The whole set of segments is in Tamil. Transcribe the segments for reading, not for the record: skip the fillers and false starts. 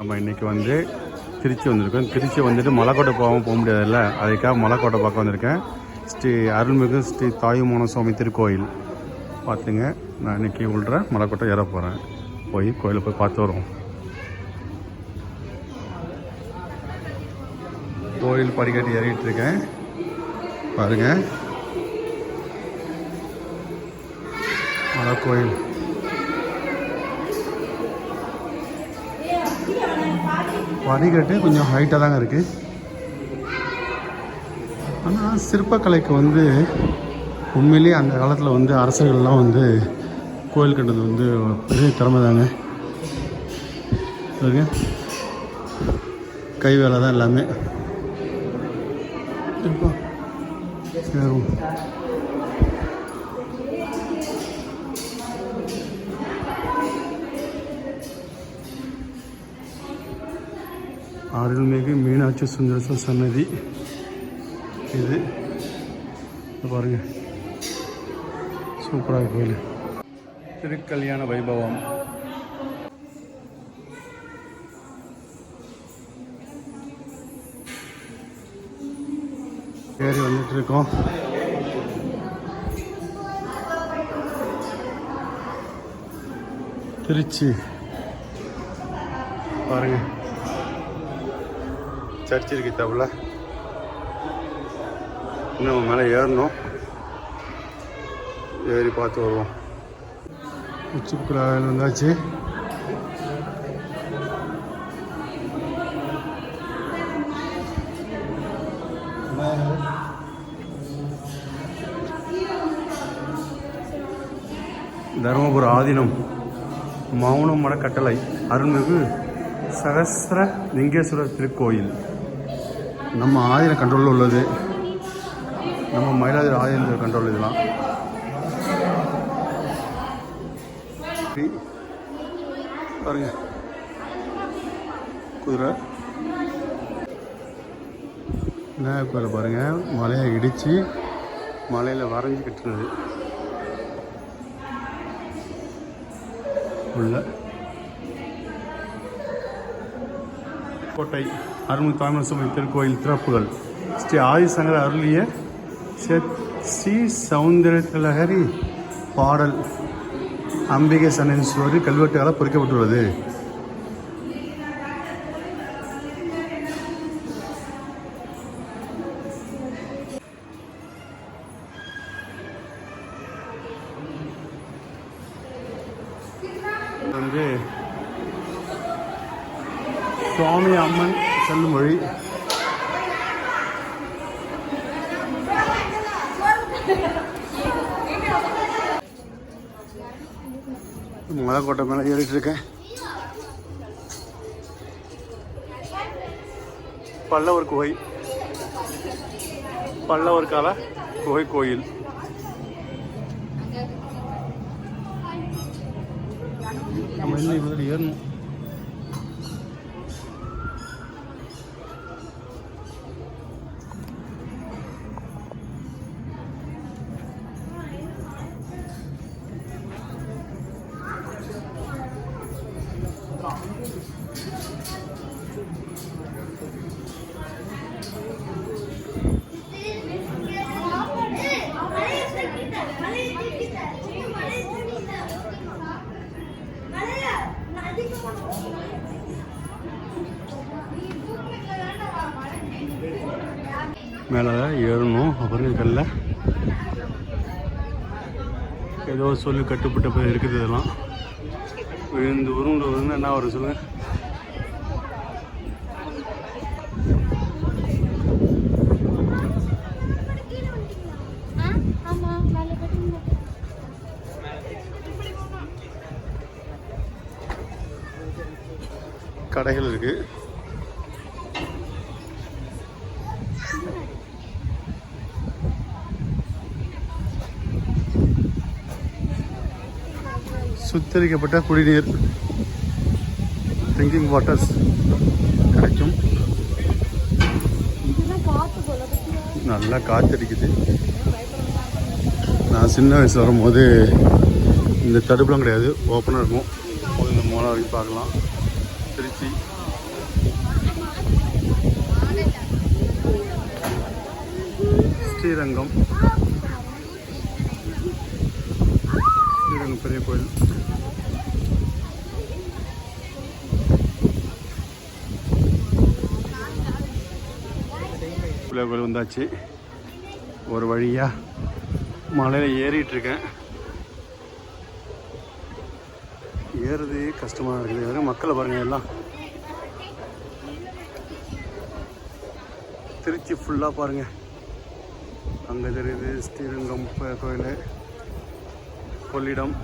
நம்ம இன்றைக்கி வந்து திருச்சி வந்திருக்கோம். திருச்சி வந்துட்டு மலைக்கோட்டை போக முடியாதுல்ல, அதுக்காக மலைக்கோட்டை பார்க்க வந்திருக்கேன். ஸ்ரீ அருள்மிகு ஸ்ரீ தாயுமான சுவாமி திருக்கோயில் பார்த்துங்க. நான் இன்றைக்கி உள்ள மலைக்கோட்டை ஏற போகிறேன். போய் கோயிலை போய் பார்த்து வருவோம். கோயில் படிக்கட்டு ஏறிட்டு இருக்கேன் பாருங்கள். மலை கோயில் படிக்கட்டு கொஞ்சம் ஹைட்டாக தாங்க இருக்குது. ஆனால் சிற்பக்கலைக்கு வந்து உண்மையிலேயே அந்த காலத்தில் வந்து அரசர்கள்லாம் வந்து கோயில் கட்டுறது வந்து பெரிய திறமை தாங்க. கை வேலை தான் எல்லாமே. அருள்மிகு மீனாட்சி சுந்தரேஸ்வரர் சன்னதி இது பாருங்க, சூப்பராக கோயில். திருக்கல்யாண வைபவம் ஏறி வந்துட்டு இருக்கோம். திருச்சி பாருங்க, சர்ச் இருக்கு தவிர. இன்னும் மேலே ஏறணும், ஏறி பார்த்து வருவோம். உச்சிக்குள்ள வந்தாச்சு. தருமபுர ஆதீனம் மௌனம் மட கட்டளை அருள்மிகு சகஸ்ர லிங்கேஸ்வரர் திருக்கோயில். நம்ம ஆதீன கண்ட்ரோலில் உள்ளது. நம்ம மயிலாடுதுறை ஆதீன கண்ட்ரோல். இதெல்லாம் பாருங்க, குதிரை விநாயகர் பாருங்க, மலையை இடித்து மலையில் வரைஞ்சி கட்டுறது உள்ள கோட்டை. அருள்மிகு தாயுமான சுவாமி திருக்கோயில் திறப்புகள். ஸ்ரீ ஆதிசங்கர அருளிய ஸ்ரீ சௌந்தரலஹரி பாடல் அம்பிகை சனீஸ்வரி கல்வெட்டுகளால் பொறிக்கப்பட்டுள்ளது. வந்து சுவாமி அம்மன் செல்லும் வழி. மலைக்கோட்டை மேலே ஏறிட்டு இருக்கேன். பல்லவர் குகை, பல்லவர் கால குகை கோயில். நம்ம இன்னும் இவ்வளோ ஏறணும். மேலே ஏறணும். அப்புறம் கல்ல ஏதோ சொல்லி கட்டுப்பட்ட போய் இருக்குது. இதெல்லாம் விழுந்து உருண்டு என்ன வரும் சொல்லுங்க. கடைகள் இருக்கு. சுத்திகரிக்கப்பட்ட குடிநீர் ட்ரிங்கிங் வாட்டர்ஸ் கிடைக்கும். நல்லா காற்றடிக்குது. நான் சின்ன வயசு வரும்போது இந்த தடுப்புலாம் கிடையாது, ஓப்பனாக இருக்கும். இந்த மோளம் வரைக்கும் பார்க்கலாம். திருச்சி ஸ்ரீரங்கம் ஸ்ரீரங்கம் பெரிய கோயில். கோயில் வந்தாச்சு. ஒரு வழியாக மலையில் ஏறிட்டுருக்கேன். ஏறுறது கஷ்டமாக இருக்குது. மக்களை பாருங்கள், எல்லாம் திருச்சி ஃபுல்லாக பாருங்கள். அங்கே தெரியுது ஸ்ரீரங்கம் கோயில், கொள்ளிடம்.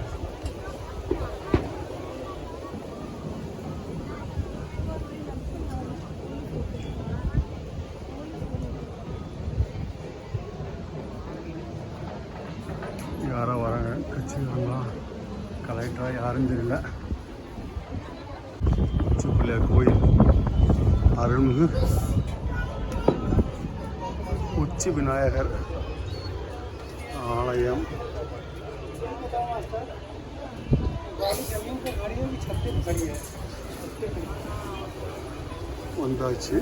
யாரோ வராங்க, கட்சிக்காரங்களா கலெக்டரா யாரும் தெரியல. உச்சி பிள்ளையார் கோயில், அருள்மிகு உச்சி விநாயகர் ஆலயம். வந்தாச்சு.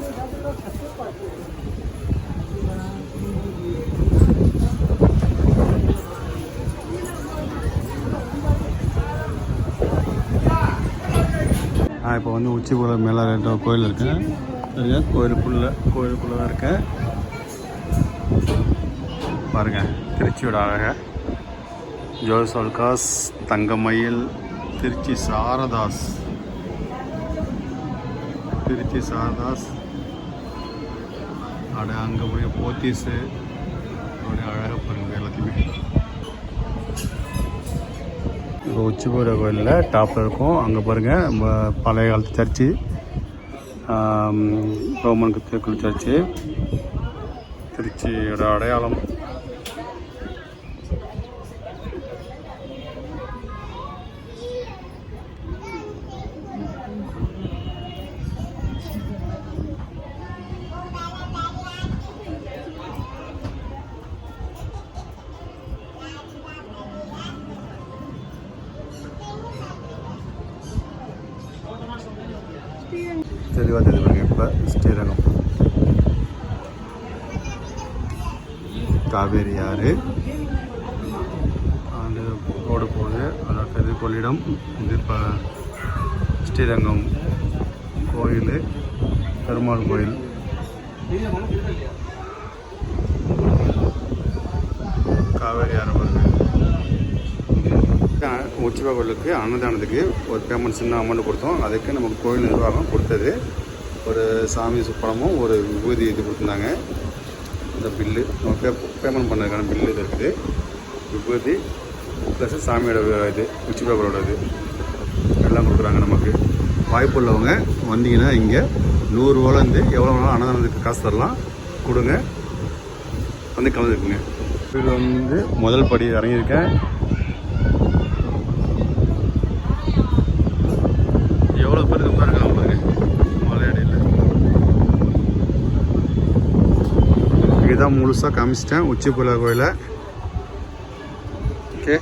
நான் இப்போ வந்து உச்சிக்குள்ள மேலே கோயில் இருக்கேன். சரிங்க, கோயிலுக்குள்ளே தான் இருக்கேன். பாருங்கள், திருச்சியோட அழக. ஜோஸ் அல்காஸ், தங்கமயில், திருச்சி சாரதாஸ், அங்கே போய் போத்தீஸு அப்படியே அழகாக பாருங்கள் எல்லாத்தையுமே. இப்போ உச்சிபுர கோயிலில் டாப்பில் இருக்கும். அங்கே பாருங்கள், நம்ம பழைய காலத்து சர்ச்சு, ரோமன் கத்தோலிக்க சர்ச்சு, திருச்சியோட அடையாளம். தெளிவாக தெரியுங்க. இப்போ ஸ்ரீரங்கம் காவேரி ஆறு அந்த ரோடு போகுது. அதாவது கொள்ளிடம். இது இப்போ ஸ்ரீரங்கம் கோயில், பெருமாள் கோயில். காவேரி ஆறு வருது. உச்சிபா கோயிலுக்கு அன்னதானத்துக்கு ஒரு பேமெண்ட் சின்ன அமௌண்ட் கொடுத்தோம். அதுக்கு நமக்கு கோயில் நிர்வாகம் கொடுத்தது ஒரு சாமி சுப்படமும் ஒரு விபூதி இது கொடுத்துருந்தாங்க. இந்த பில்லு நம்ம பேமெண்ட் பண்ணதுக்கான பில்லு இது இருக்குது. விபூதி ப்ளஸ் சாமியோட இது உச்சிபா கோயிலோட இது எல்லாம் கொடுக்குறாங்க. நமக்கு வாய்ப்பு உள்ளவங்க வந்தீங்கன்னா இங்கே 100 ரூபாலேருந்து எவ்வளோ வேணாலும் அன்னதானத்துக்கு காசு தரலாம். கொடுங்க, வந்து கலந்துக்குங்க. இதில் வந்து முதல் படி இறங்கியிருக்கேன். எவ்வளோ பேருக்கு பாருங்க மலையடியில். இதுதான் முழுசாக காமிச்சிட்டேன் உச்சிப்புலா கோயிலை. ஓகே,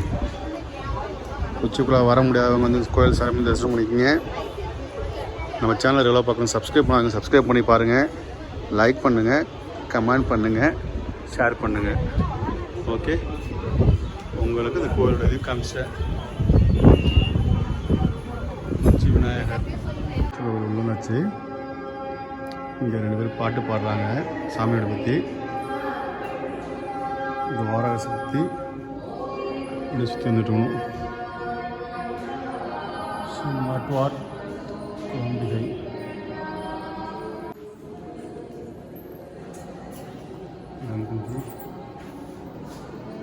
உச்சிப்புலா வர முடியாதவங்க வந்து கோயில் சாமி தரிசனம் பண்ணிக்கோங்க. நம்ம சேனல் எவ்வளோ பார்க்கணும், சப்ஸ்கிரைப் பண்ணி பாருங்கள், லைக் பண்ணுங்கள், கமெண்ட் பண்ணுங்கள், ஷேர் பண்ணுங்கள். ஓகே, உங்களுக்கு இந்த கோயிலோட இது காமிச்சிட்டேன். விநாயகர் உள்ளாச்சு. இங்கே 2 பேர் பாட்டு பாடுறாங்க சாமியோட பற்றி. இந்த வாராகசை பற்றி இப்படி சுற்றி வந்துட்டோம். மாட்டுவார் குழம்பிகை